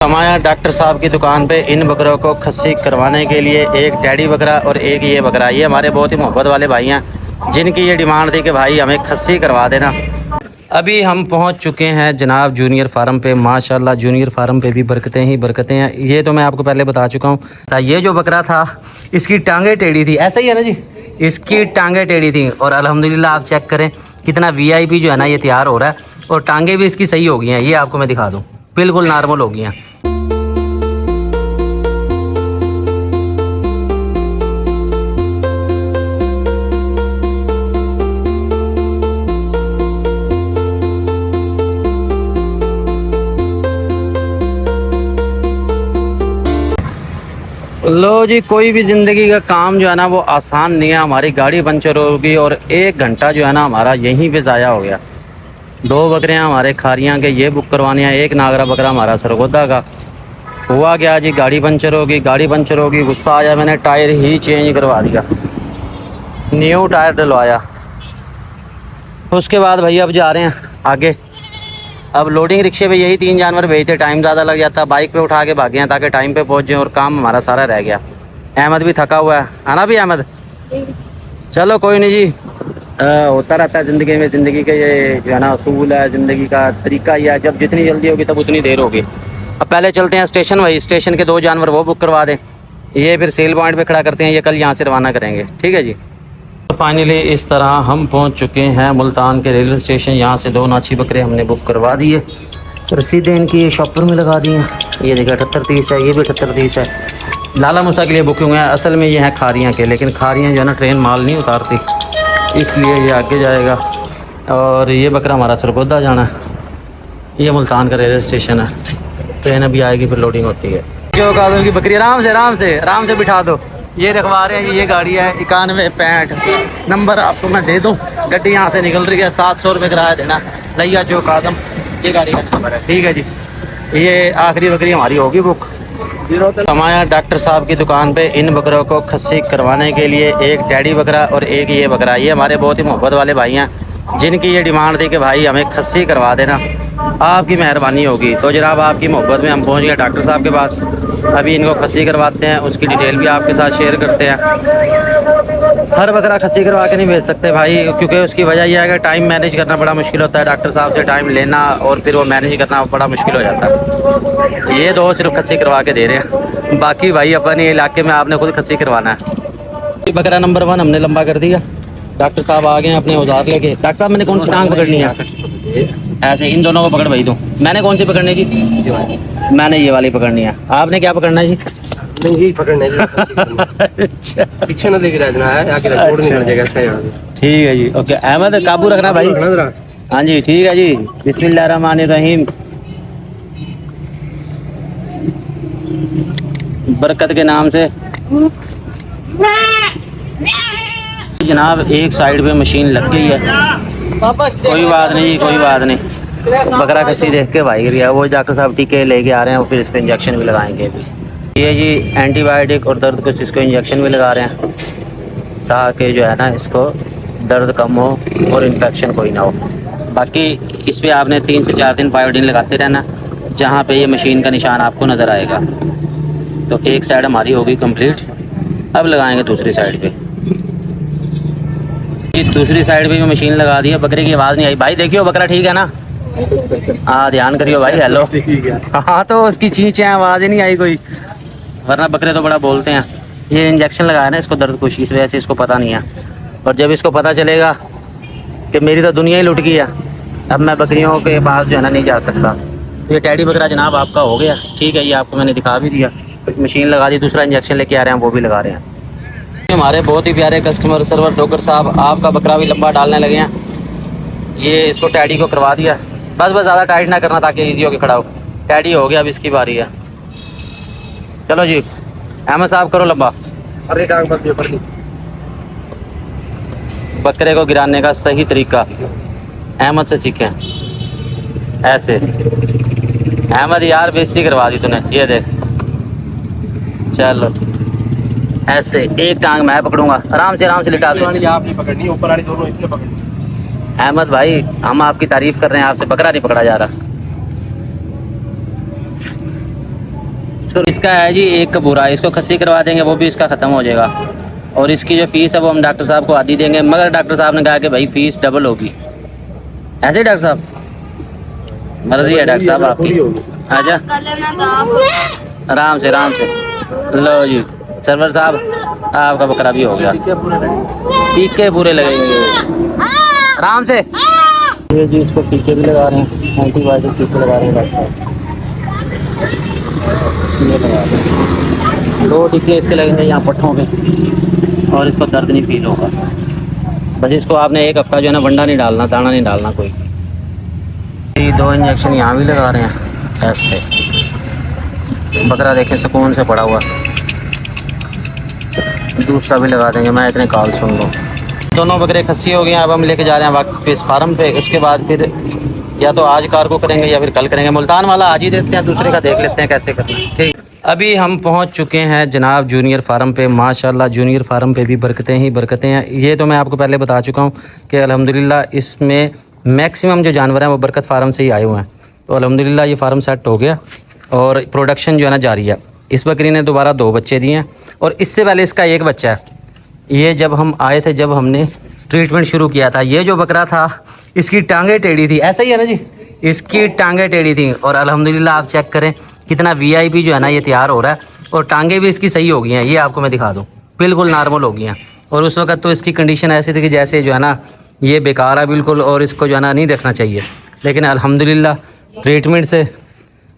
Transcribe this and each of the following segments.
हमारे डॉक्टर साहब की दुकान पे इन बकरों को खस्सी करवाने के लिए एक डैडी बकरा और एक ये बकरा, ये हमारे बहुत ही मोहब्बत वाले भाई हैं जिनकी ये डिमांड थी कि भाई हमें खस्सी करवा देना। अभी हम पहुंच चुके हैं जनाब जूनियर फार्म पे। माशाल्लाह जूनियर फार्म पे भी बरकतें ही बरकतें हैं। ये तो मैं आपको पहले बता चुका हूँ। ये जो बकरा था इसकी टांगें टेढ़ी थी, ऐसा ही है ना जी, इसकी टांगें टेढ़ी थी और अल्हम्दुलिल्लाह आप चेक करें कितना VIP जो है ना ये तैयार हो रहा है और टांगें भी इसकी सही हो गई हैं। ये आपको मैं दिखा दूँ, बिल्कुल नॉर्मल हो गई हैं। लो जी, कोई भी ज़िंदगी का काम जो है ना वो आसान नहीं है। हमारी गाड़ी पंचर होगी और 1 घंटा जो है ना हमारा यहीं पे ज़ाया हो गया। 2 बकरियां हमारे खारियां के ये बुक करवानी है, एक नागरा बकरा हमारा सरगोदा का। हुआ क्या जी, गाड़ी पंचर होगी, गुस्सा आया, मैंने टायर ही चेंज करवा दिया, न्यू टायर डलवाया। उसके बाद भैया अब जा रहे हैं आगे। अब लोडिंग रिक्शे पे यही 3 जानवर भेजते, टाइम ज़्यादा लग जाता, बाइक पे उठा के भागे हैं ताकि टाइम पे पहुँच जाए और काम हमारा सारा रह गया। अहमद भी थका हुआ है ना भी अहमद? चलो कोई नहीं जी, होता रहता है ज़िंदगी में। ज़िंदगी के ये जो है ना असूल है, ज़िंदगी का तरीका ही है। जब जितनी जल्दी होगी तब उतनी देर होगी। अब पहले चलते हैं स्टेशन, वही स्टेशन के 2 जानवर वो बुक करवा दें, ये फिर सेल पॉइंट पे खड़ा करते हैं, ये कल यहाँ से रवाना करेंगे। ठीक है जी। तो फाइनली इस तरह हम पहुंच चुके हैं मुल्तान के रेलवे स्टेशन। यहाँ से 2 नाची बकरे हमने बुक करवा दिए, रसीदें इनकी शॉपर में लगा दी हैं। ये देखिए 7830 है, ये भी 7830 है। लाला मूसा के लिए बुकिंग है, असल में ये हैं खारियाँ के, लेकिन खारियाँ जो है ना ट्रेन माल नहीं उतारती, इसलिए ये आगे जाएगा। और ये बकरा हमारा सरगोदा जाना है। ये मुल्तान का रेलवे स्टेशन है, ट्रेन अभी आएगी फिर लोडिंग होती है। जो कादम की बकरी आराम से बिठा दो। ये रखवा रहे हैं, ये गाड़ी है 9165, नंबर आपको मैं दे दूँ। गड्डी यहाँ से निकल रही है, 700 रुपये किराया देना। लैया जो कादम, ये गाड़ी का नंबर है। ठीक है जी, ये आखिरी बकरी हमारी होगी बुक। हमारे डॉक्टर साहब की दुकान पे इन बकरों को खस्सी करवाने के लिए एक डैडी बकरा और एक ये बकरा, ये हमारे बहुत ही मोहब्बत वाले भाई हैं जिनकी ये डिमांड थी कि भाई हमें खस्सी करवा देना। आपकी मेहरबानी होगी। तो जनाब आपकी मोहब्बत में हम पहुंच गए डॉक्टर साहब के पास। अभी इनको खस्सी करवाते हैं, उसकी डिटेल भी आपके साथ शेयर करते हैं। हर बकरा खस्सी करवा के नहीं भेज सकते भाई, क्योंकि उसकी वजह यह है कि टाइम मैनेज करना बड़ा मुश्किल होता है। डॉक्टर साहब से टाइम लेना और फिर वो मैनेज करना बड़ा मुश्किल हो जाता है। ये 2 सिर्फ खस्सी करवा के दे रहे हैं, बाकी भाई अपने इलाके में आपने खुद खस्सी करवाना है। बकरा नंबर 1 हमने लंबा कर दिया। डॉक्टर साहब आ गए हैं अपने औजार लेके। डॉक्टर साहब मैंने कौन सी टांग पकड़नी है? ऐसे इन दोनों को पकड़ भाई दूँ। मैंने कौन सी पकड़नी है जी? मैंने ये वाली पकड़नी है। आपने क्या पकड़ना है जी? यही पकड़ना है। अच्छा, पीछे ना देख रहना है, आगे छोड़ नहीं जाएगा। ठीक है जी, ओके। अहमद काबू रखना भाई। हाँ जी ठीक है जी। बिस्मिल्लाहिर्रहमानिर्रहीम, बरकत के नाम से। जनाब एक साइड पे मशीन लग गई है, कोई बात नहीं जी, कोई बात नहीं। बकरा कसी देख के भाई गया, वो डॉक्टर साहब टीके लेके आ रहे हैं, फिर इसको इंजेक्शन भी लगाएंगे। ये जी एंटीबायोटिक और दर्द कुछ इसको इंजेक्शन भी लगा रहे हैं ताकि जो है ना इसको दर्द कम हो और इन्फेक्शन कोई ना हो। बाकी इस पर आपने 3 से 4 दिन बायोडीन लगाते रहना, जहाँ पे ये मशीन का निशान आपको नज़र आएगा। तो एक साइड हमारी होगी कंप्लीट, अब लगाएंगे दूसरी साइड पे। ये दूसरी साइड पे भी मशीन लगा दी है। बकरे की आवाज़ नहीं आई भाई, देखियो बकरा ठीक है ना? हाँ ध्यान करियो भाई। हेलो, हाँ तो उसकी चींच आवाज़ ही नहीं आई कोई, वरना बकरे तो बड़ा बोलते हैं। ये इंजेक्शन लगाया ना इसको दर्द कुछ, इस वजह से इसको पता नहीं है। और जब इसको पता चलेगा कि मेरी तो दुनिया ही लुट गई है, अब मैं बकरियों के पास जो है ना नहीं जा सकता। तो ये टैडी बकरा जनाब आपका हो गया। ठीक है, ये आपको मैंने दिखा भी दिया, मशीन लगा दी, दूसरा इंजेक्शन लेके आ रहे हैं, वो भी लगा रहे हैं। हमारे बहुत ही प्यारे कस्टमर सर्वर डॉक्टर साहब आपका बकरा भी लंबा डालने लगे हैं। ये इसको टैडी को करवा दिया, बस ज़्यादा टाइट ना करना ताकि ईजी होकर खड़ा हो। टैडी हो गया, अब इसकी बारी है। चलो जी अहमद साहब करो लंबा। अरे टांग बस ये पकड़ी। बकरे को गिराने का सही तरीका अहमद से सीखें। ऐसे अहमद यार बेइज्जती करवा दी तूने, ये देख। चलो ऐसे एक टांग मैं पकड़ूंगा, आराम से लिटा दे। आप नहीं पकड़नी, ऊपर वाली दोनों इसने पकड़नी। अहमद भाई हम आपकी तारीफ कर रहे हैं, आपसे बकरा नहीं पकड़ा जा रहा। इसका है जी एक कबूरा, इसको खस्सी करवा देंगे वो भी इसका ख़त्म हो जाएगा। और इसकी जो फ़ीस है वो हम डॉक्टर साहब को आधी देंगे, मगर डॉक्टर साहब ने कहा कि भाई फ़ीस डबल होगी। ऐसे ही डॉक्टर साहब, मर्जी है डॉक्टर साहब आपकी। अच्छा आराम से लो जी सरवर साहब, आपका बकरा भी हो गया। टीके पूरे लगेंगे आराम से। ये जी इसको टीके भी लगा रहे हैं, एंटीबायोटिक टीके लगा रहे हैं डॉक्टर साहब। ये लगा रहे हैं 2 टीके इसके लगेंगे यहाँ पट्ठों पे, और इसको दर्द नहीं फील होगा। बस इसको आपने 1 हफ्ता जो है ना वंडा नहीं डालना, दाना नहीं डालना कोई। ये 2 इंजेक्शन यहाँ भी लगा रहे हैं ऐसे। बकरा देखे सुकून से पड़ा हुआ। दूसरा भी लगा देंगे, मैं इतने कॉल सुन लूँ। दोनों बकरे खस्सी हो गए हैं, अब हम लेके जा रहे हैं वापस फार्म पे। उसके बाद फिर या तो आज कार को करेंगे या फिर कल करेंगे। मुल्तान वाला आज ही देते हैं, दूसरे का देख लेते हैं कैसे करना है। ठीक, अभी हम पहुंच चुके हैं जनाब जूनियर फार्म पे। माशाल्लाह जूनियर फार्म पे भी बरकतें ही बरकतें हैं। ये तो मैं आपको पहले बता चुका हूँ कि अल्हम्दुलिल्लाह इसमें मैक्सिमम जो जानवर हैं वो बरकत फार्म से ही आए हुए हैं। तो अल्हम्दुलिल्लाह ये फार्म सेट हो गया और प्रोडक्शन जो है ना जारी है। इस बकरी ने दोबारा 2 बच्चे दिए हैं और इससे पहले इसका 1 बच्चा है। ये जब हम आए थे, जब हमने ट्रीटमेंट शुरू किया था, ये जो बकरा था इसकी टांगें टेढ़ी थी। ऐसा ही है ना जी, इसकी टांगें टेढ़ी थी। और अल्हम्दुलिल्लाह आप चेक करें कितना वीआईपी जो है ना ये तैयार हो रहा है। और टांगें भी इसकी सही हो गई हैं, ये आपको मैं दिखा दूँ, बिल्कुल नॉर्मल हो गई हैं। और उस वक्त तो इसकी कंडीशन ऐसी थी कि जैसे जो है ना ये बेकार है बिल्कुल, और इसको जो है ना नहीं रखना चाहिए। लेकिन अल्हम्दुलिल्लाह ट्रीटमेंट से,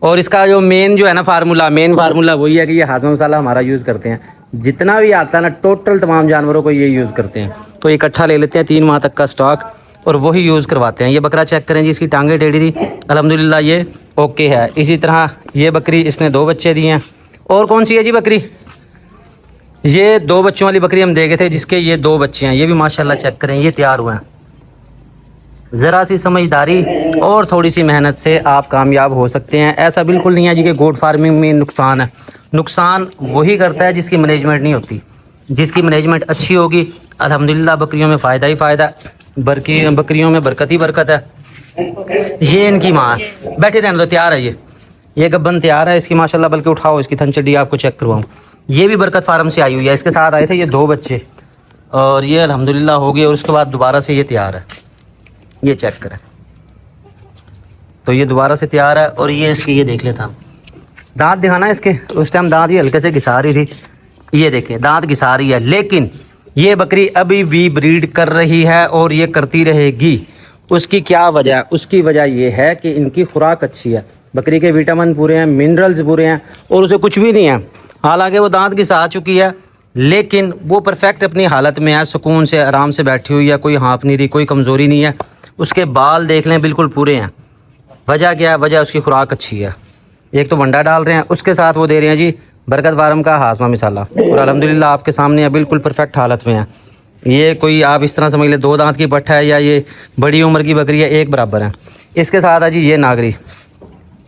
और इसका जो मेन जो है ना मेन फार्मूला वही है कि ये हाजमा मसाला हमारा यूज़ करते हैं। जितना भी आता है ना टोटल तमाम जानवरों को ये यूज़ करते हैं। तो इकट्ठा ले लेते हैं 3 माह तक का स्टॉक और वही यूज़ करवाते हैं। ये बकरा चेक करें जी, इसकी टांगें टेढ़ी थी, अल्हम्दुलिल्लाह ये ओके है। इसी तरह ये बकरी, इसने 2 बच्चे दिए हैं। और कौन सी है जी बकरी? ये 2 बच्चों वाली बकरी हम देखे थे, जिसके ये 2 बच्चे हैं। ये भी माशाल्लाह चेक करें, ये तैयार हुए हैं। ज़रा सी समझदारी और थोड़ी सी मेहनत से आप कामयाब हो सकते हैं। ऐसा बिल्कुल नहीं है जी कि गोट फार्मिंग में नुकसान है। नुकसान वही करता है जिसकी मैनेजमेंट नहीं होती। जिसकी मैनेजमेंट अच्छी होगी अल्हम्दुलिल्लाह बकरियों में फ़ायदा ही फ़ायदा, बकरियों में बरकत ही बरकत है। ये इनकी माँ है, बैठे रहने दो, तैयार है ये गब्बन तैयार है इसकी माशाल्लाह। बल्कि उठाओ इसकी थनचड्डी आपको चेक करवाऊँ। ये भी बरकत फार्म से आई हुई है, इसके साथ आए थे ये 2 बच्चे और ये अल्हम्दुलिल्लाह हो गए। और उसके बाद दोबारा से ये तैयार है, ये चेक करें। तो ये दोबारा से तैयार है। और ये इसकी, ये देख लेता हूँ दांत दिखाना है इसके। उस टाइम दांत ये हल्के से घिसा रही थी, ये देखें दांत घिसा रही है। लेकिन ये बकरी अभी भी ब्रीड कर रही है और ये करती रहेगी। उसकी क्या वजह है? उसकी वजह ये है कि इनकी खुराक अच्छी है, बकरी के विटामिन पूरे हैं, मिनरल्स पूरे हैं और उसे कुछ भी नहीं है। हालांकि वो दांत घिसा चुकी है लेकिन वो परफेक्ट अपनी हालत में है, सुकून से आराम से बैठी हुई है, कोई हाँफ नहीं रही, कोई कमज़ोरी नहीं है। उसके बाल देख लें बिल्कुल पूरे हैं। वजह क्या है? वजह उसकी खुराक अच्छी है। एक तो वंडा डाल रहे हैं, उसके साथ वो दे रहे हैं जी बरकत फार्म का हाजमा मसाला। और अल्हम्दुलिल्लाह आपके सामने है, बिल्कुल परफेक्ट हालत में है। ये कोई आप इस तरह समझ ले 2 दांत की पट्टा है या ये बड़ी उम्र की बकरी है, एक बराबर है। इसके साथ है जी ये नागरी।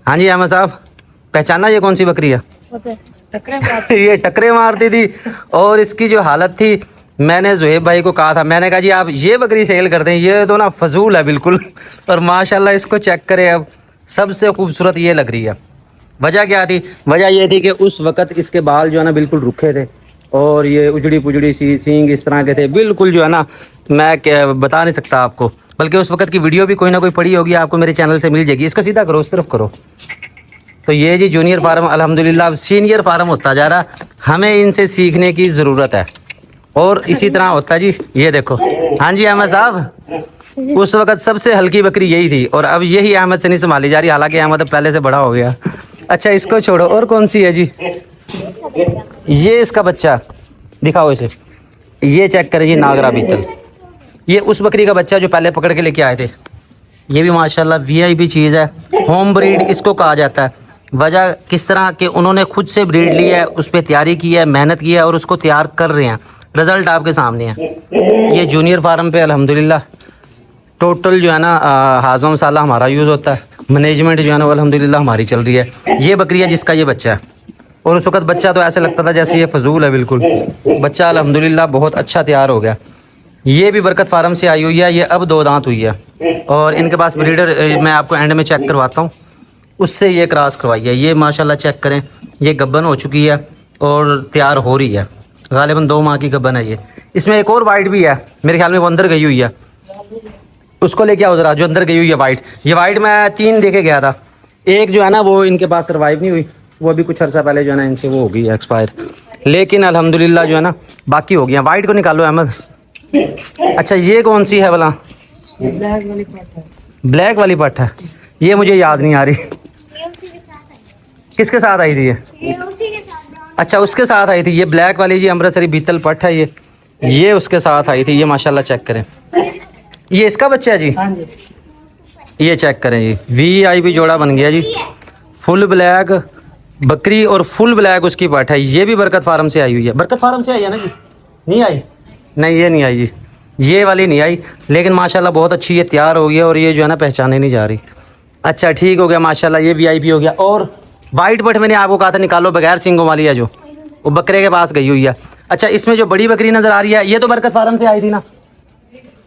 हाँ जी अहमद साहब, पहचाना ये कौन सी बकरी है? ये टकरे मारती थी। और इसकी जो हालत थी, मैंने ज़ुहैब भाई को कहा था, मैंने कहा जी आप ये बकरी सेल कर दें, ये तो ना फजूल है बिल्कुल। और माशाल्लाह इसको चेक करें, अब सबसे खूबसूरत ये लग रही है। वजह क्या थी? वजह ये थी कि उस वक़्त इसके बाल जो है ना बिल्कुल रुखे थे और ये उजड़ी पुजड़ी सी सींग इस तरह के थे, बिल्कुल जो है ना मैं क्या बता नहीं सकता आपको। बल्कि उस वक़्त की वीडियो भी कोई ना कोई पड़ी होगी, आपको मेरे चैनल से मिल जाएगी। इसको सीधा करो, उस तरफ करो। तो ये जी जूनियर फार्म अल्हम्दुलिल्लाह अब सीनियर फार्म होता जा रहा। हमें इनसे सीखने की ज़रूरत है। और इसी तरह होता जी, ये देखो। हाँ जी अहमद साहब, उस वक़्त सबसे हल्की बकरी यही थी और अब यही अहमद से नहीं संभाली जा रही। हालांकि अहमद अब पहले से बड़ा हो गया। अच्छा इसको छोड़ो, और कौन सी है जी? ये इसका बच्चा, दिखाओ इसे। ये चेक करें जी नागरा बीतल। ये उस बकरी का बच्चा जो पहले पकड़ के लेके आए थे। ये भी माशाल्लाह वीआईपी चीज़ है, होम ब्रीड इसको कहा जाता है। वजह किस तरह के उन्होंने खुद से ब्रीड ली है, उस पर तैयारी की है, मेहनत की है और उसको तैयार कर रहे हैं। रिज़ल्ट आपके सामने है। ये जूनियर फार्म पे अल्हम्दुलिल्लाह टोटल जो है ना हाजमा मसाला हमारा यूज़ होता है। मैनेजमेंट जो है ना वो अल्हम्दुलिल्लाह हमारी चल रही है। ये बकरी है जिसका ये बच्चा है। और उस वक़्त बच्चा तो ऐसे लगता था जैसे ये फजूल है बिल्कुल। बच्चा अल्हम्दुलिल्लाह बहुत अच्छा तैयार हो गया। ये भी बरकत फार्म से आई हुई है। ये अब 2 दांत हुई है और इनके पास ब्रीडर मैं आपको एंड में चेक करवाता हूँ, उससे ये क्रॉस करवाई है। ये माशाल्लाह चेक करें, ये गब्बन हो चुकी है और तैयार हो रही है। गालिबन 2 माह की गब्बन है ये। इसमें एक और वाइट भी है, मेरे ख्याल में वो अंदर गई हुई है। उसको लेके आओ जरा, जो अंदर गई हुई है वाइट। ये वाइट मैं 3 देके गया था। एक जो है ना वो इनके पास सर्वाइव नहीं हुई, वो अभी कुछ अर्सा पहले जो है ना इनसे वो हो गई एक्सपायर। लेकिन अल्हम्दुलिल्लाह जो है ना बाकी हो गया। वाइट को निकालो अहमद। अच्छा ये कौन सी है भला? ब्लैक वाली पट है। ये मुझे याद नहीं आ रही किसके साथ आई थी ये? अच्छा उसके साथ आई थी ये ब्लैक वाली जी, अमृतसरी बीतल पट है ये उसके साथ आई थी। ये माशाल्लाह चेक करें, ये इसका बच्चा है जी। ये चेक करें जी, VIP जोड़ा बन गया जी। फुल ब्लैक बकरी और फुल ब्लैक उसकी पट है। ये भी बरकत फार्म से आई हुई है। बरकत फार्म से आई है ना जी? नहीं आई? नहीं ये नहीं आई जी, ये वाली नहीं आई। लेकिन माशाल्लाह बहुत अच्छी ये तैयार हो गई है और ये जो है ना पहचाने नहीं जा रही। अच्छा ठीक हो गया माशाल्लाह, ये VIP हो गया। और वाइट पट मैंने आपको कहा था निकालो, बगैर सींगों वाली है जो, वो बकरे के पास गई हुई है। अच्छा इसमें जो बड़ी बकरी नज़र आ रही है ये तो बरकत फार्म से आई थी ना?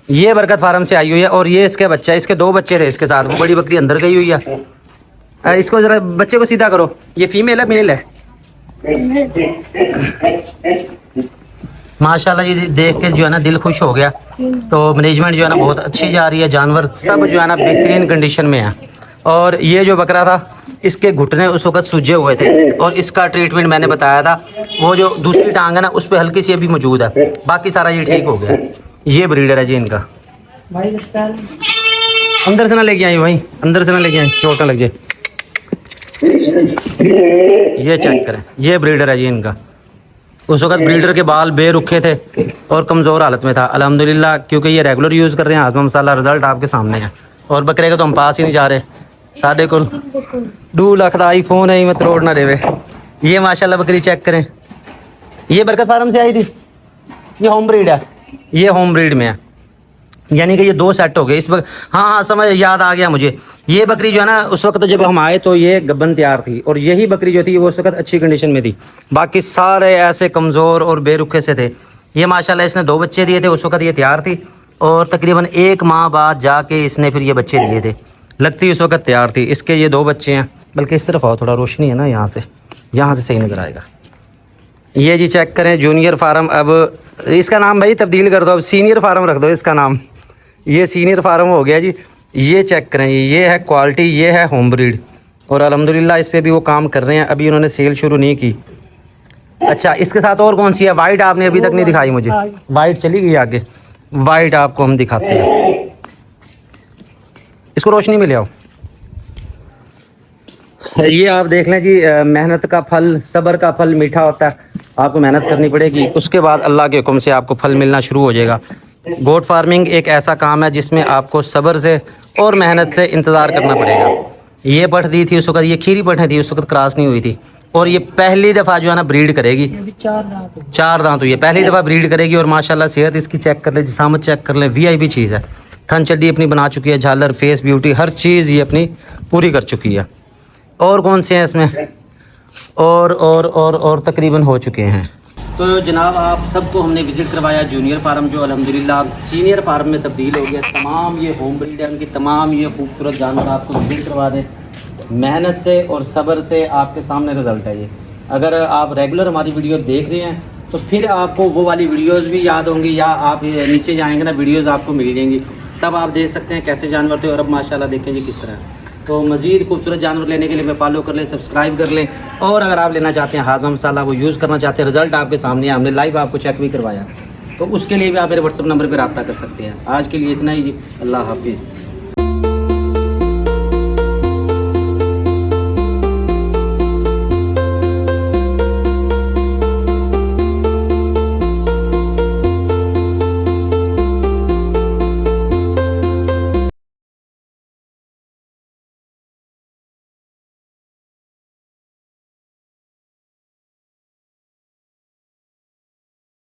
ये बरकत फार्म से आई हुई है और ये इसके बच्चा है। इसके 2 बच्चे थे इसके साथ, वो बड़ी बकरी अंदर गई हुई है। इसको जरा बच्चे को सीधा करो। ये फीमेल है मेल है? माशाल्लाह ये देख के जो है ना दिल खुश हो गया। तो मैनेजमेंट जो है ना बहुत अच्छी जा रही है, जानवर सब जो है ना बेहतरीन कंडीशन में है। और ये जो बकरा था इसके घुटने उस वक्त सूजे हुए थे और इसका ट्रीटमेंट मैंने बताया था। वो जो दूसरी टांग है ना उस पर हल्की सी अभी मौजूद है, बाकी सारा ये ठीक हो गया। ये ब्रीडर है जी इनका। अंदर से ना लेके आई भाई, अंदर से ना लेके आई, चोट ना लग जाए। ये चेक करें, ये ब्रीडर है जी इनका। उस वक्त ब्रीडर के बाल बेरुखे थे और कमज़ोर हालत में था। अल्हम्दुलिल्लाह क्योंकि ये रेगुलर यूज़ कर रहे हैं हाजमा मसाला, रिजल्ट आपके सामने है। और बकरे का तो हम पास ही नहीं जा रहे। साढ़े को 2 लाख का iPhone है, मत रोड ना देवे। ये माशाल्लाह बकरी चेक करें, ये बरकत फार्म से आई थी। ये होम ब्रीड है, ये होम ब्रीड में है, यानी कि ये 2 सेट हो गए इस वक्त। हाँ समझ याद आ गया मुझे। ये बकरी जो है ना उस वक्त जब हम आए तो ये गब्बन तैयार थी और यही बकरी जो थी वो उस वक्त अच्छी कंडीशन में थी। बाकी सारे ऐसे कमज़ोर और बेरुखे से थे। ये माशाल्लाह इसने 2 बच्चे दिए थे, उस वक्त ये तैयार थी और तकरीबन 1 माह बाद जाके इसने फिर ये बच्चे दिए थे। लगती उस वक्त तैयार थी। इसके ये 2 बच्चे हैं, बल्कि इस तरफ आओ, थोड़ा रोशनी है ना यहाँ से सही नज़र आएगा। ये जी चेक करें, जूनियर फार्म। अब इसका नाम भाई तब्दील कर दो, अब सीनियर फार्म रख दो इसका नाम। ये सीनियर फार्म हो गया जी। ये चेक करें, ये है क्वालिटी, ये है होम ब्रीड और अल्हम्दुलिल्लाह इस पे भी वो काम कर रहे हैं। अभी उन्होंने सेल शुरू नहीं की। अच्छा इसके साथ और कौन सी है? वाइट आपने अभी तक नहीं दिखाई मुझे। वाइट चली गई आगे, वाइट आपको हम दिखाते हैं। इसको रोशनी में ले आओ। ये आप देख लें जी, मेहनत का फल, सब्र का फल मीठा होता है। आपको मेहनत करनी पड़ेगी, उसके बाद अल्लाह के हुक्म से आपको फल मिलना शुरू हो जाएगा। गोट फार्मिंग एक ऐसा काम है जिसमें आपको सब्र से और मेहनत से इंतज़ार करना पड़ेगा। ये पट दी थी उस वक्त, ये खीरी पट थी, उस वक्त क्रॉस नहीं हुई थी और ये पहली दफ़ा जो है ना ब्रीड करेगी। 4 दांत हुई है, पहली दफ़ा ब्रीड करेगी और माशाल्लाह सेहत इसकी चेक कर ले, जिसामत चेक कर ले, VIP चीज़ है। थन चड्डी अपनी बना चुकी है, झालर, फेस ब्यूटी, हर चीज़ ये अपनी पूरी कर चुकी है। और कौन से हैं इसमें? और तकरीबन हो चुके हैं। तो जनाब आप सबको हमने विज़िट करवाया जूनियर फार्म, जो अल्हम्दुलिल्लाह अब सीनियर फार्म में तब्दील हो गया। तमाम ये होम ब्रीड है, उनकी तमाम ये खूबसूरत जानवर आपको विज़िट करवा दें। मेहनत से और सब्र से आपके सामने रिज़ल्ट है ये। अगर आप रेगुलर हमारी वीडियो देख रहे हैं तो फिर आपको वो वाली वीडियोज़ भी याद होंगी, या आप नीचे जाएँगे ना वीडियोज़ आपको मिल जाएंगी, तब आप देख सकते हैं कैसे जानवर थे। और अब माशाल्लाह देखें जी किस तरह। तो मज़ीद खूबसूरत जानवर लेने के लिए मैं फॉलो कर लें, सब्सक्राइब कर लें। और अगर आप लेना चाहते हैं हाजमा मसाला, वो यूज़ करना चाहते हैं, रिज़ल्ट आपके सामने है, हमने लाइव आपको चेक भी करवाया, तो उसके लिए भी आप मेरे व्हाट्सअप नंबर पर रब्ता कर सकते हैं। आज के लिए इतना ही जी, अल्लाह हाफिज़।